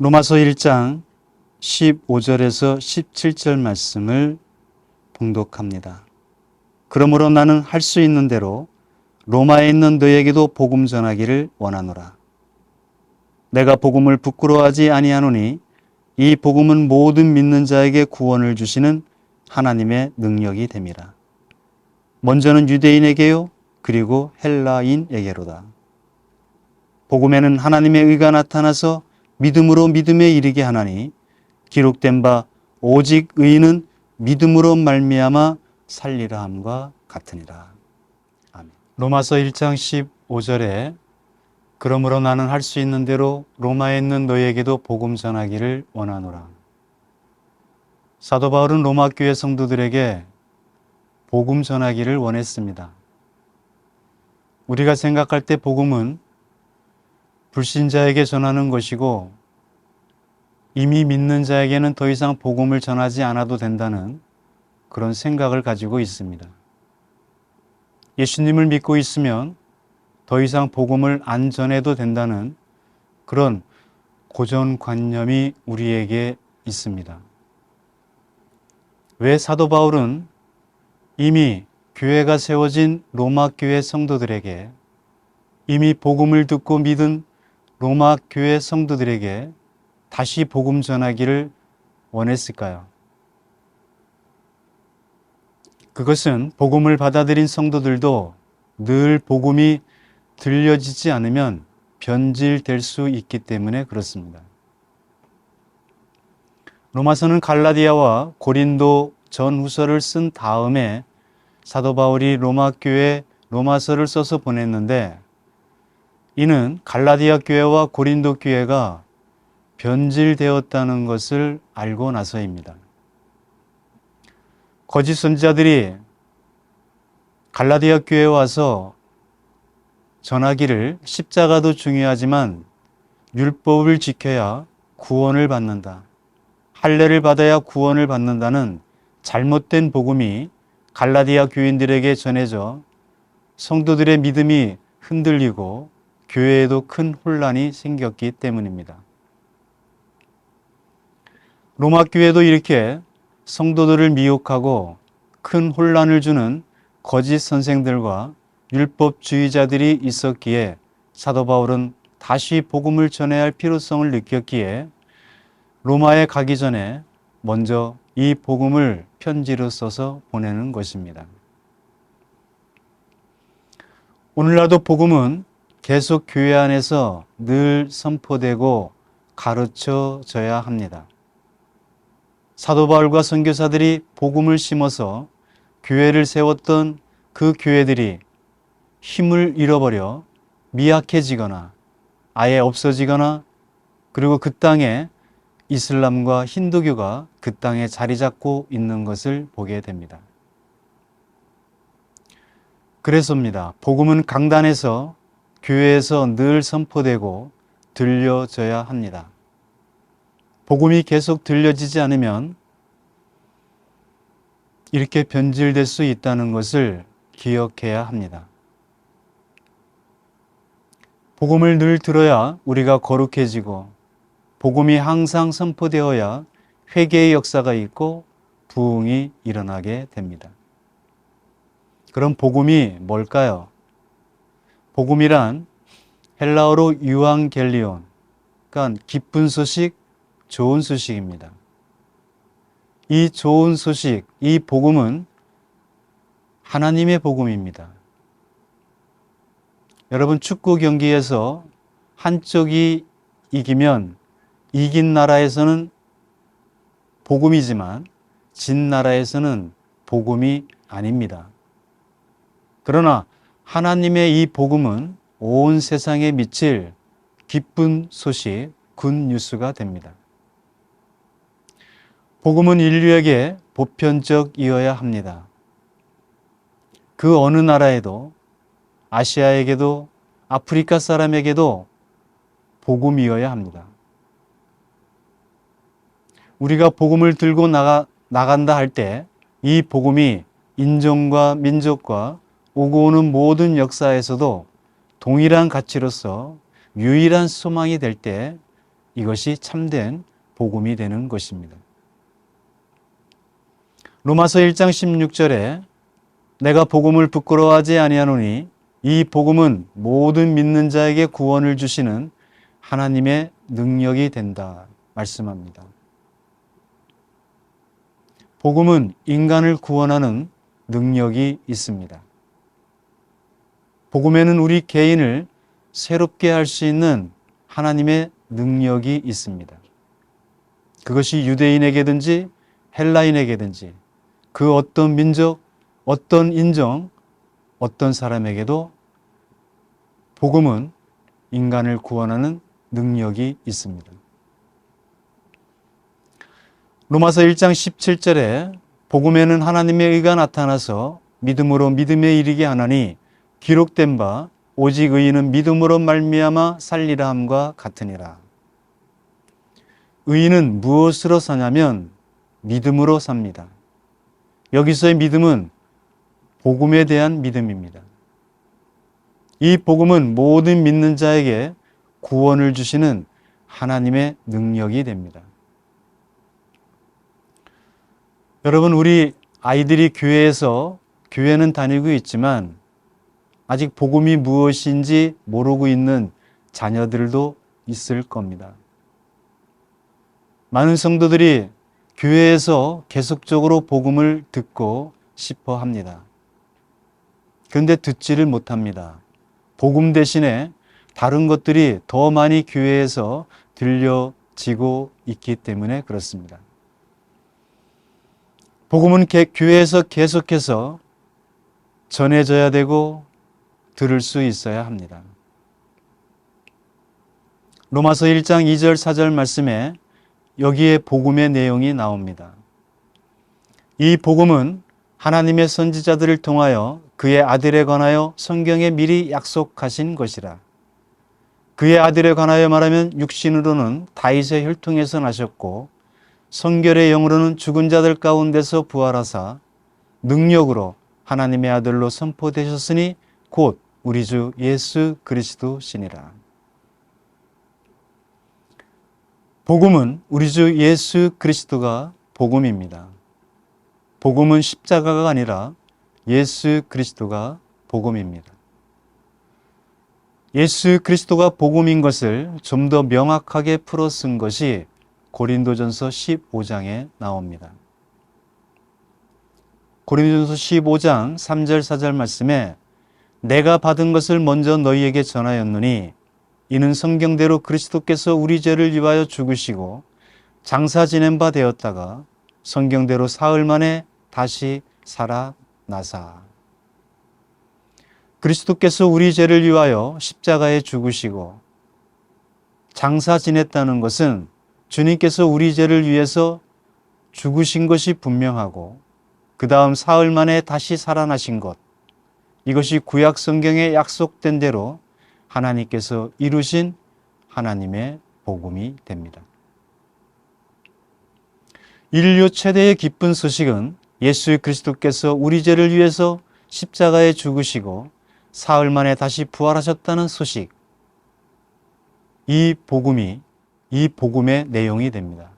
로마서 1장 15절에서 17절 말씀을 봉독합니다. 그러므로 나는 할 수 있는 대로 로마에 있는 너에게도 복음 전하기를 원하노라. 내가 복음을 부끄러워하지 아니하노니 이 복음은 모든 믿는 자에게 구원을 주시는 하나님의 능력이 됨이라. 먼저는 유대인에게요, 그리고 헬라인에게로다. 복음에는 하나님의 의가 나타나서 믿음으로 믿음에 이르게 하나니 기록된 바 오직 의인은 믿음으로 말미암아 살리라 함과 같으니라. 아멘. 로마서 1장 15절에 그러므로 나는 할 수 있는 대로 로마에 있는 너희에게도 복음 전하기를 원하노라. 사도 바울은 로마 교회 성도들에게 복음 전하기를 원했습니다. 우리가 생각할 때 복음은 불신자에게 전하는 것이고 이미 믿는 자에게는 더 이상 복음을 전하지 않아도 된다는 그런 생각을 가지고 있습니다. 예수님을 믿고 있으면 더 이상 복음을 안 전해도 된다는 그런 고정관념이 우리에게 있습니다. 왜 사도 바울은 이미 교회가 세워진 로마 교회 성도들에게, 이미 복음을 듣고 믿은 로마 교회 성도들에게 다시 복음 전하기를 원했을까요? 그것은 복음을 받아들인 성도들도 늘 복음이 들려지지 않으면 변질될 수 있기 때문에 그렇습니다. 로마서는 갈라디아와 고린도 전후서를 쓴 다음에 사도 바울이 로마 교회에 로마서를 써서 보냈는데, 이는 갈라디아 교회와 고린도 교회가 변질되었다는 것을 알고 나서입니다. 거짓 선지자들이 갈라디아 교회에 와서 전하기를 십자가도 중요하지만 율법을 지켜야 구원을 받는다, 할례를 받아야 구원을 받는다는 잘못된 복음이 갈라디아 교인들에게 전해져 성도들의 믿음이 흔들리고 교회에도 큰 혼란이 생겼기 때문입니다. 로마 교회도 이렇게 성도들을 미혹하고 큰 혼란을 주는 거짓 선생들과 율법주의자들이 있었기에 사도 바울은 다시 복음을 전해야 할 필요성을 느꼈기에 로마에 가기 전에 먼저 이 복음을 편지로 써서 보내는 것입니다. 오늘날도 복음은 계속 교회 안에서 늘 선포되고 가르쳐져야 합니다. 사도 바울과 선교사들이 복음을 심어서 교회를 세웠던 그 교회들이 힘을 잃어버려 미약해지거나 아예 없어지거나, 그리고 그 땅에 이슬람과 힌두교가 그 땅에 자리 잡고 있는 것을 보게 됩니다. 그래서입니다. 복음은 강단에서, 교회에서 늘 선포되고 들려져야 합니다. 복음이 계속 들려지지 않으면 이렇게 변질될 수 있다는 것을 기억해야 합니다. 복음을 늘 들어야 우리가 거룩해지고, 복음이 항상 선포되어야 회개의 역사가 있고 부흥이 일어나게 됩니다. 그럼 복음이 뭘까요? 복음이란 헬라어로 유앙겔리온, 그러니까 기쁜 소식, 좋은 소식입니다. 이 좋은 소식, 이 복음은 하나님의 복음입니다. 여러분, 축구 경기에서 한쪽이 이기면 이긴 나라에서는 복음이지만 진 나라에서는 복음이 아닙니다. 그러나 하나님의 이 복음은 온 세상에 미칠 기쁜 소식, 굿뉴스가 됩니다. 복음은 인류에게 보편적이어야 합니다. 그 어느 나라에도, 아시아에게도, 아프리카 사람에게도 복음이어야 합니다. 우리가 복음을 들고 나간다 할 때 이 복음이 인종과 민족과 오고 오는 모든 역사에서도 동일한 가치로서 유일한 소망이 될 때 이것이 참된 복음이 되는 것입니다. 로마서 1장 16절에 내가 복음을 부끄러워하지 아니하노니 이 복음은 모든 믿는 자에게 구원을 주시는 하나님의 능력이 된다 말씀합니다. 복음은 인간을 구원하는 능력이 있습니다. 복음에는 우리 개인을 새롭게 할 수 있는 하나님의 능력이 있습니다. 그것이 유대인에게든지 헬라인에게든지 그 어떤 민족, 어떤 인종, 어떤 사람에게도 복음은 인간을 구원하는 능력이 있습니다. 로마서 1장 17절에 복음에는 하나님의 의가 나타나서 믿음으로 믿음에 이르게 하나니 기록된 바 오직 의인은 믿음으로 말미암아 살리라 함과 같으니라. 의인은 무엇으로 사냐면 믿음으로 삽니다. 여기서의 믿음은 복음에 대한 믿음입니다. 이 복음은 모든 믿는 자에게 구원을 주시는 하나님의 능력이 됩니다. 여러분, 우리 아이들이 교회는 다니고 있지만 아직 복음이 무엇인지 모르고 있는 자녀들도 있을 겁니다. 많은 성도들이 교회에서 계속적으로 복음을 듣고 싶어 합니다. 그런데 듣지를 못합니다. 복음 대신에 다른 것들이 더 많이 교회에서 들려지고 있기 때문에 그렇습니다. 복음은 교회에서 계속해서 전해져야 되고 들을 수 있어야 합니다. 로마서 1장 2절 4절 말씀에 여기에 복음의 내용이 나옵니다. 이 복음은 하나님의 선지자들을 통하여 그의 아들에 관하여 성경에 미리 약속하신 것이라. 그의 아들에 관하여 말하면 육신으로는 다윗의 혈통에서 나셨고 성결의 영으로는 죽은 자들 가운데서 부활하사 능력으로 하나님의 아들로 선포되셨으니 곧 우리 주 예수 그리스도시니라. 복음은 우리 주 예수 그리스도가 복음입니다. 복음은 십자가가 아니라 예수 그리스도가 복음입니다. 예수 그리스도가 복음인 것을 좀 더 명확하게 풀어 쓴 것이 고린도전서 15장에 나옵니다. 고린도전서 15장 3절 4절 말씀에 내가 받은 것을 먼저 너희에게 전하였노니 이는 성경대로 그리스도께서 우리 죄를 위하여 죽으시고 장사 지낸 바 되었다가 성경대로 사흘 만에 다시 살아나사. 그리스도께서 우리 죄를 위하여 십자가에 죽으시고 장사 지냈다는 것은 주님께서 우리 죄를 위해서 죽으신 것이 분명하고 그 다음 사흘 만에 다시 살아나신 것, 이것이 구약 성경에 약속된 대로 하나님께서 이루신 하나님의 복음이 됩니다. 인류 최대의 기쁜 소식은 예수 그리스도께서 우리 죄를 위해서 십자가에 죽으시고 사흘 만에 다시 부활하셨다는 소식, 이 복음의 내용이 됩니다.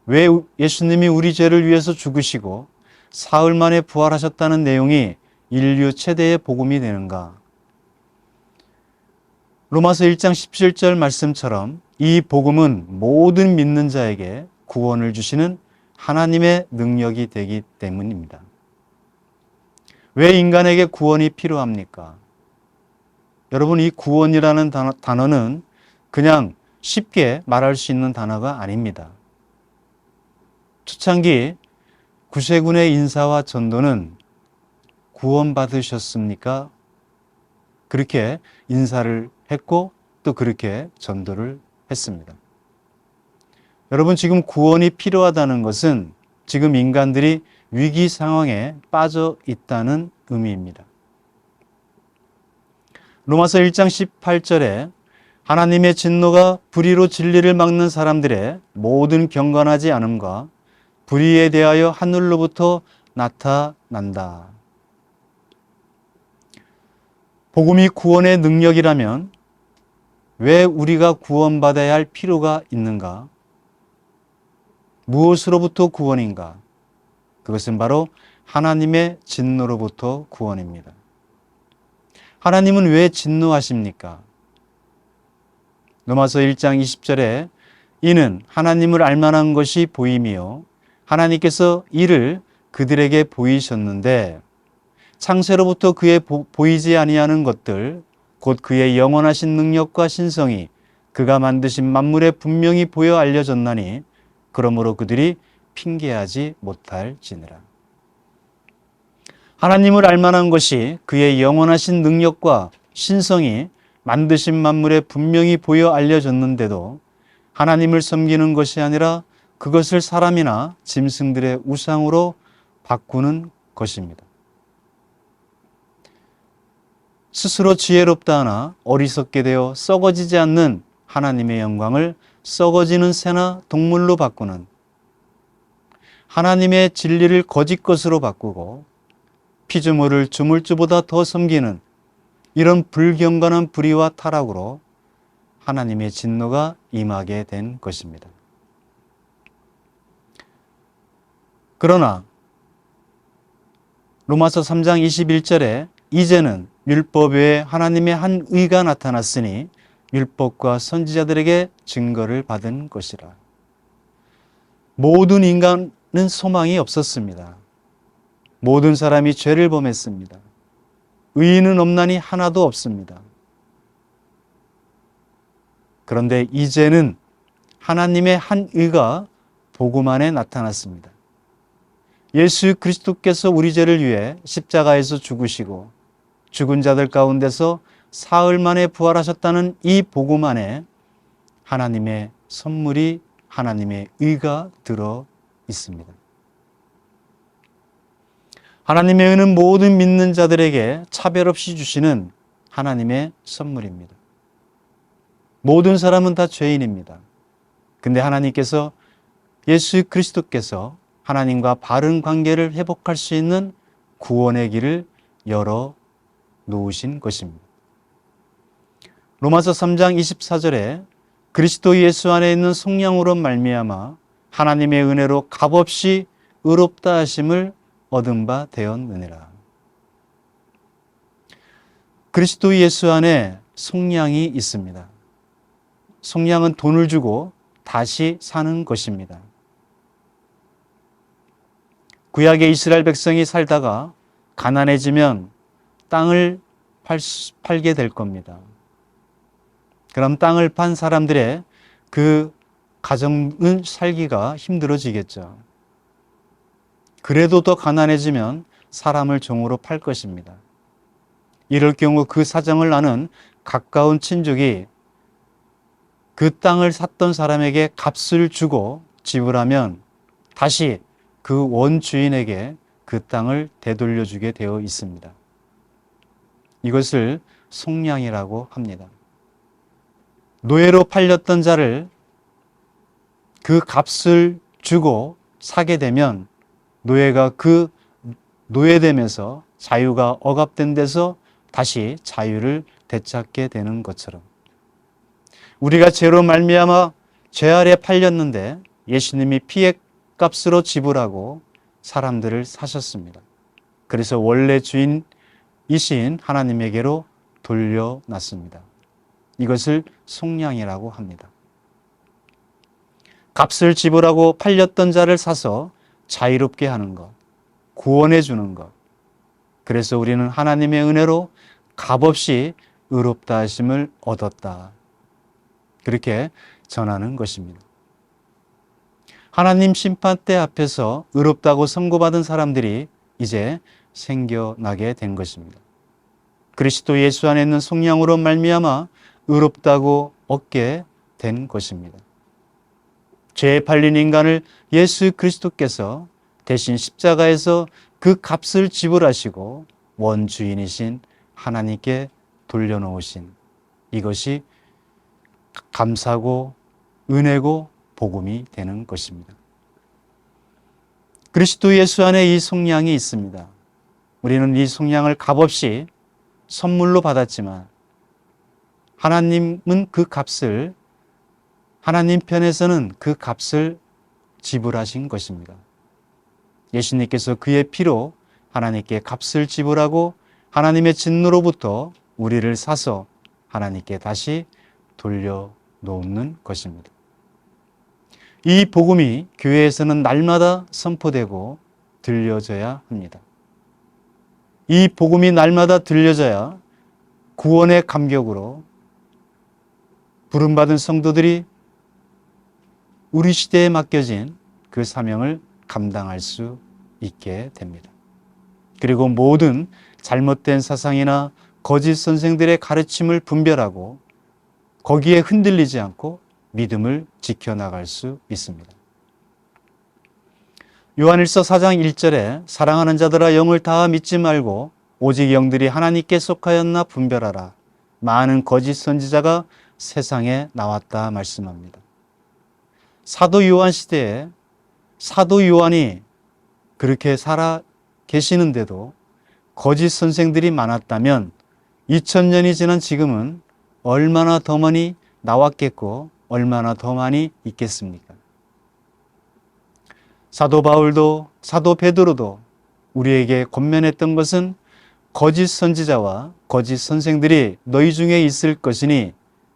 왜 예수님이 우리 죄를 위해서 죽으시고 사흘 만에 부활하셨다는 내용이 인류 최대의 복음이 되는가? 로마서 1장 17절 말씀처럼 이 복음은 모든 믿는 자에게 구원을 주시는 하나님의 능력이 되기 때문입니다. 왜 인간에게 구원이 필요합니까? 여러분, 이 구원이라는 단어는 그냥 쉽게 말할 수 있는 단어가 아닙니다. 초창기 구세군의 인사와 전도는 구원받으셨습니까? 그렇게 인사를 했고 또 그렇게 전도를 했습니다. 여러분, 지금 구원이 필요하다는 것은 지금 인간들이 위기 상황에 빠져 있다는 의미입니다. 로마서 1장 18절에 하나님의 진노가 불의로 진리를 막는 사람들의 모든 경건하지 않음과 불의에 대하여 하늘로부터 나타난다. 복음이 구원의 능력이라면 왜 우리가 구원받아야 할 필요가 있는가? 무엇으로부터 구원인가? 그것은 바로 하나님의 진노로부터 구원입니다. 하나님은 왜 진노하십니까? 로마서 1장 20절에 이는 하나님을 알만한 것이 보임이요 하나님께서 이를 그들에게 보이셨는데 창세로부터 그의 보이지 아니하는 것들 곧 그의 영원하신 능력과 신성이 그가 만드신 만물에 분명히 보여 알려졌나니 그러므로 그들이 핑계하지 못할지니라. 하나님을 알만한 것이 그의 영원하신 능력과 신성이 만드신 만물에 분명히 보여 알려졌는데도 하나님을 섬기는 것이 아니라 그것을 사람이나 짐승들의 우상으로 바꾸는 것입니다. 스스로 지혜롭다 하나 어리석게 되어 썩어지지 않는 하나님의 영광을 썩어지는 새나 동물로 바꾸는, 하나님의 진리를 거짓 것으로 바꾸고 피조물을 주물주보다 더 섬기는 이런 불경건한 불의와 타락으로 하나님의 진노가 임하게 된 것입니다. 그러나 로마서 3장 21절에 이제는 율법 외에 하나님의 한 의가 나타났으니 율법과 선지자들에게 증거를 받은 것이라. 모든 인간은 소망이 없었습니다. 모든 사람이 죄를 범했습니다. 의인은 없나니 하나도 없습니다. 그런데 이제는 하나님의 한 의가 복음 안에 나타났습니다. 예수 그리스도께서 우리 죄를 위해 십자가에서 죽으시고 죽은 자들 가운데서 사흘 만에 부활하셨다는 이 복음 안에 하나님의 선물이, 하나님의 의가 들어 있습니다. 하나님의 의는 모든 믿는 자들에게 차별 없이 주시는 하나님의 선물입니다. 모든 사람은 다 죄인입니다. 근데 하나님께서, 예수 그리스도께서 하나님과 바른 관계를 회복할 수 있는 구원의 길을 열어 놓으신 것입니다. 로마서 3장 24절에 그리스도 예수 안에 있는 속량으로 말미암아 하나님의 은혜로 값없이 의롭다 하심을 얻은 바 되었느니라. 그리스도 예수 안에 속량이 있습니다. 속량은 돈을 주고 다시 사는 것입니다. 구약의 이스라엘 백성이 살다가 가난해지면 땅을 팔게 될 겁니다. 그럼 땅을 판 사람들의 그 가정은 살기가 힘들어지겠죠. 그래도 더 가난해지면 사람을 종으로 팔 것입니다. 이럴 경우 그 사정을 아는 가까운 친족이 그 땅을 샀던 사람에게 값을 주고 지불하면 다시 그 원주인에게 그 땅을 되돌려주게 되어 있습니다. 이것을 속량이라고 합니다. 노예로 팔렸던 자를 그 값을 주고 사게 되면 노예가 그 노예됨에서 자유가 억압된 데서 다시 자유를 되찾게 되는 것처럼 우리가 죄로 말미암아 죄 아래 팔렸는데 예수님이 피의 값으로 지불하고 사람들을 사셨습니다. 그래서 원래 주인이신 하나님에게로 돌려놨습니다. 이것을 속량이라고 합니다. 값을 지불하고 팔렸던 자를 사서 자유롭게 하는 것, 구원해 주는 것. 그래서 우리는 하나님의 은혜로 값없이 의롭다 하심을 얻었다. 그렇게 전하는 것입니다. 하나님 심판대 앞에서 의롭다고 선고받은 사람들이 이제 생겨나게 된 것입니다. 그리스도 예수 안에 있는 속량으로 말미암아 의롭다고 얻게 된 것입니다. 죄에 팔린 인간을 예수 그리스도께서 대신 십자가에서 그 값을 지불하시고 원주인이신 하나님께 돌려놓으신 이것이 감사고 은혜고 복음이 되는 것입니다. 그리스도 예수 안에 이 속량이 있습니다. 우리는 이 속량을 값없이 선물로 받았지만 하나님은 그 값을, 하나님 편에서는 그 값을 지불하신 것입니다. 예수님께서 그의 피로 하나님께 값을 지불하고 하나님의 진노로부터 우리를 사서 하나님께 다시 돌려놓는 것입니다. 이 복음이 교회에서는 날마다 선포되고 들려져야 합니다. 이 복음이 날마다 들려져야 구원의 감격으로 부름받은 성도들이 우리 시대에 맡겨진 그 사명을 감당할 수 있게 됩니다. 그리고 모든 잘못된 사상이나 거짓 선생들의 가르침을 분별하고 거기에 흔들리지 않고 믿음을 지켜나갈 수 있습니다. 요한일서 4장 1절에 사랑하는 자들아 영을 다 믿지 말고 오직 영들이 하나님께 속하였나 분별하라. 많은 거짓 선지자가 세상에 나왔다 말씀합니다. 사도 요한 시대에 사도 요한이 그렇게 살아 계시는데도 거짓 선생들이 많았다면 2000년이 지난 지금은 얼마나 더 많이 나왔겠고 얼마나 더 많이 있겠습니까? 사도 바울도 사도 베드로도 우리에게 권면했던 것은 거짓 선지자와 거짓 선생들이 너희 중에 있을 것이니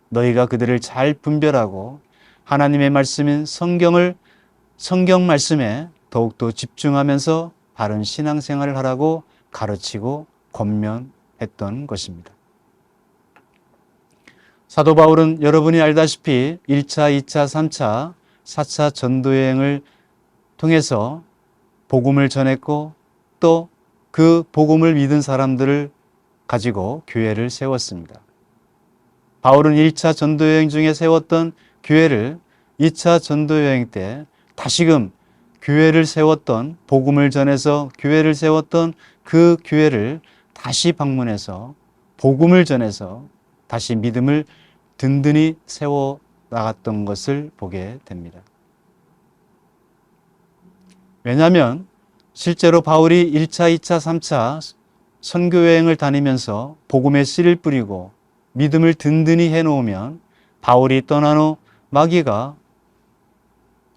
너희가 그들을 잘 분별하고 하나님의 말씀인 성경 말씀에 더욱더 집중하면서 바른 신앙생활을 하라고 가르치고 권면했던 것입니다. 사도 바울은 여러분이 알다시피 1차, 2차, 3차, 4차 전도여행을 통해서 복음을 전했고 또 그 복음을 믿은 사람들을 가지고 교회를 세웠습니다. 바울은 1차 전도여행 중에 세웠던 교회를 2차 전도여행 때 다시금 교회를 세웠던, 복음을 전해서 교회를 세웠던 그 교회를 다시 방문해서 복음을 전해서 다시 믿음을 든든히 세워 나갔던 것을 보게 됩니다. 왜냐하면 실제로 바울이 1차, 2차, 3차 선교여행을 다니면서 복음에 씨를 뿌리고 믿음을 든든히 해놓으면 바울이 떠난 후 마귀가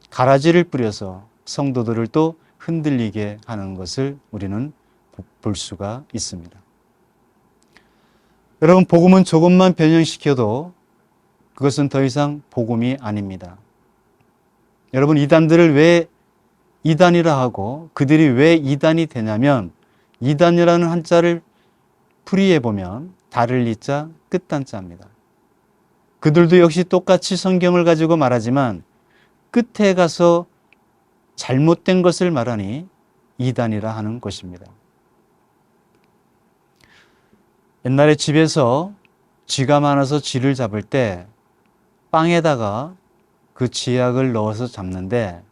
가라지를 뿌려서 성도들을 또 흔들리게 하는 것을 우리는 볼 수가 있습니다. 여러분, 복음은 조금만 변형시켜도 그것은 더 이상 복음이 아닙니다. 여러분, 이단들을 왜 이단이라 하고 그들이 왜 이단이 되냐면 이단이라는 한자를 풀이해 보면 달을 이자 끝단자입니다. 그들도 역시 똑같이 성경을 가지고 말하지만 끝에 가서 잘못된 것을 말하니 이단이라 하는 것입니다. 옛날에 집에서 쥐가 많아서 쥐를 잡을 때 빵에다가 그 쥐약을 넣어서 잡는데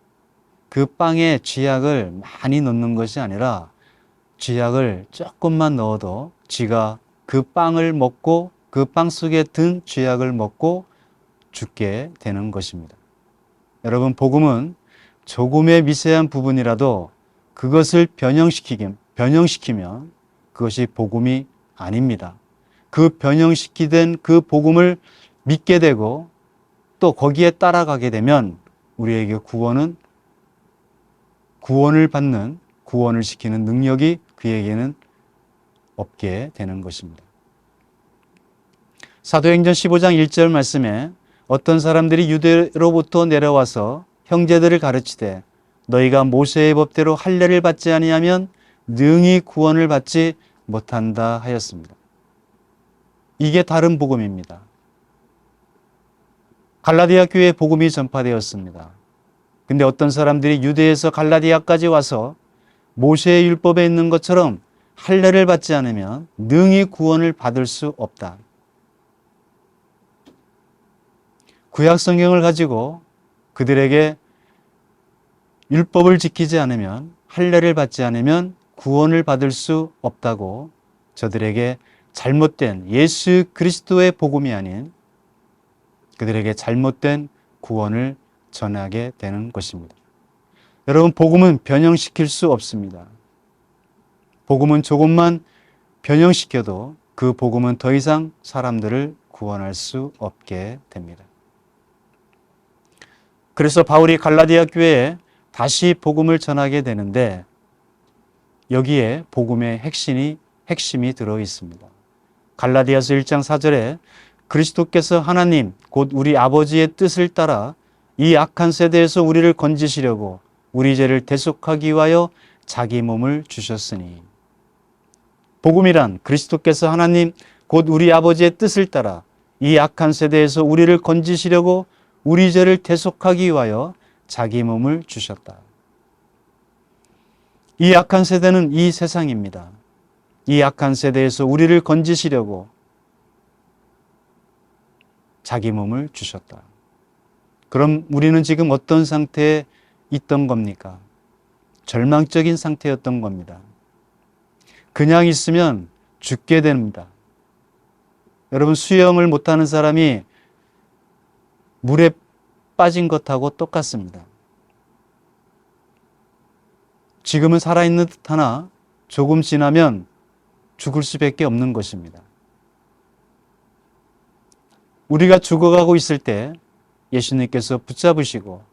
그 빵에 쥐약을 많이 넣는 것이 아니라 쥐약을 조금만 넣어도 쥐가 그 빵을 먹고 그 빵 속에 든 쥐약을 먹고 죽게 되는 것입니다. 여러분, 복음은 조금의 미세한 부분이라도 그것을 변형시키면 그것이 복음이 아닙니다. 그 변형시키된 그 복음을 믿게 되고 또 거기에 따라가게 되면 우리에게 구원을 받는, 구원을 시키는 능력이 그에게는 없게 되는 것입니다. 사도행전 15장 1절 말씀에 어떤 사람들이 유대로부터 내려와서 형제들을 가르치되 너희가 모세의 법대로 할례를 받지 아니하면 능히 구원을 받지 못한다 하였습니다. 이게 다른 복음입니다. 갈라디아 교회에 복음이 전파되었습니다. 근데 어떤 사람들이 유대에서 갈라디아까지 와서 모세의 율법에 있는 것처럼 할례를 받지 않으면 능히 구원을 받을 수 없다. 구약 성경을 가지고 그들에게 율법을 지키지 않으면 할례를 받지 않으면 구원을 받을 수 없다고 저들에게 잘못된 예수 그리스도의 복음이 아닌 그들에게 잘못된 구원을 전하게 되는 것입니다. 여러분, 복음은 변형시킬 수 없습니다. 복음은 조금만 변형시켜도 그 복음은 더 이상 사람들을 구원할 수 없게 됩니다. 그래서 바울이 갈라디아 교회에 다시 복음을 전하게 되는데 여기에 복음의 핵심이 들어 있습니다. 갈라디아서 1장 4절에 그리스도께서 하나님 곧 우리 아버지의 뜻을 따라 이 악한 세대에서 우리를 건지시려고 우리 죄를 대속하기 위하여 자기 몸을 주셨으니, 복음이란 그리스도께서 하나님 곧 우리 아버지의 뜻을 따라 이 악한 세대에서 우리를 건지시려고 우리 죄를 대속하기 위하여 자기 몸을 주셨다. 이 악한 세대는 이 세상입니다. 이 악한 세대에서 우리를 건지시려고 자기 몸을 주셨다. 그럼 우리는 지금 어떤 상태에 있던 겁니까? 절망적인 상태였던 겁니다. 그냥 있으면 죽게 됩니다. 여러분, 수영을 못하는 사람이 물에 빠진 것하고 똑같습니다. 지금은 살아있는 듯하나 조금 지나면 죽을 수밖에 없는 것입니다. 우리가 죽어가고 있을 때 예수님께서 붙잡으시고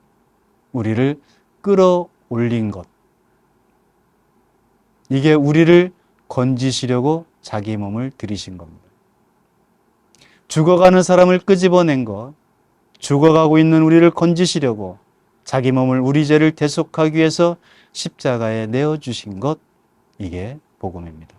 우리를 끌어올린 것, 이게 우리를 건지시려고 자기 몸을 들이신 겁니다. 죽어가는 사람을 끄집어낸 것, 죽어가고 있는 우리를 건지시려고 자기 몸을 우리 죄를 대속하기 위해서 십자가에 내어주신 것, 이게 복음입니다.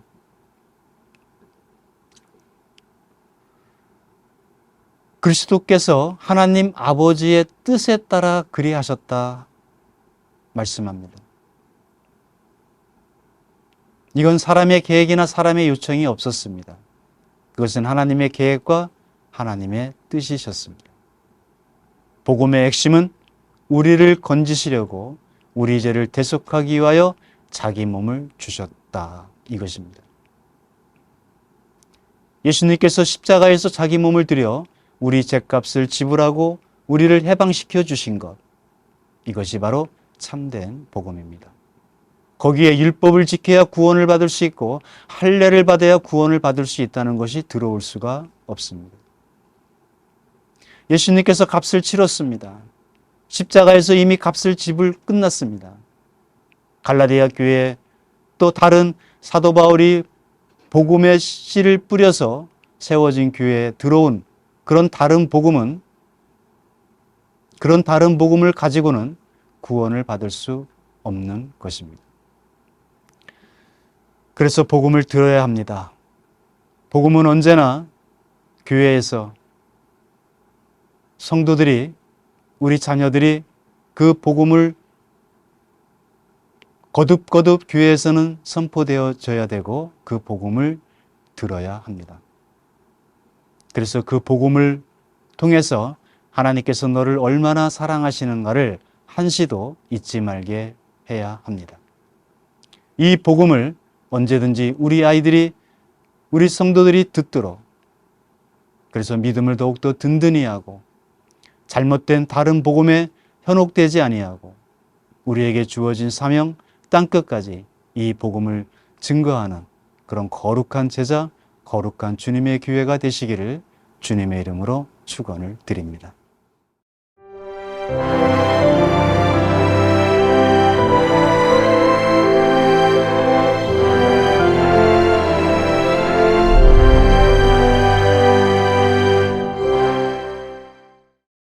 그리스도께서 하나님 아버지의 뜻에 따라 그리하셨다 말씀합니다. 이건 사람의 계획이나 사람의 요청이 없었습니다. 그것은 하나님의 계획과 하나님의 뜻이셨습니다. 복음의 핵심은 우리를 건지시려고 우리 죄를 대속하기 위하여 자기 몸을 주셨다, 이것입니다. 예수님께서 십자가에서 자기 몸을 들여 우리 죄값을 지불하고 우리를 해방시켜 주신 것, 이것이 바로 참된 복음입니다. 거기에 율법을 지켜야 구원을 받을 수 있고 할례를 받아야 구원을 받을 수 있다는 것이 들어올 수가 없습니다. 예수님께서 값을 치렀습니다. 십자가에서 이미 값을 지불 끝났습니다. 갈라디아 교회에 또 다른 사도 바울이 복음의 씨를 뿌려서 세워진 교회에 들어온 그런 다른 복음을 가지고는 구원을 받을 수 없는 것입니다. 그래서 복음을 들어야 합니다. 복음은 언제나 교회에서 성도들이, 우리 자녀들이 그 복음을 거듭거듭 교회에서는 선포되어져야 되고 그 복음을 들어야 합니다. 그래서 그 복음을 통해서 하나님께서 너를 얼마나 사랑하시는가를 한시도 잊지 말게 해야 합니다. 이 복음을 언제든지 우리 아이들이, 우리 성도들이 듣도록, 그래서 믿음을 더욱더 든든히 하고 잘못된 다른 복음에 현혹되지 아니하고 우리에게 주어진 사명 땅끝까지 이 복음을 증거하는 그런 거룩한 제자, 거룩한 주님의 교회가 되시기를 주님의 이름으로 축원을 드립니다.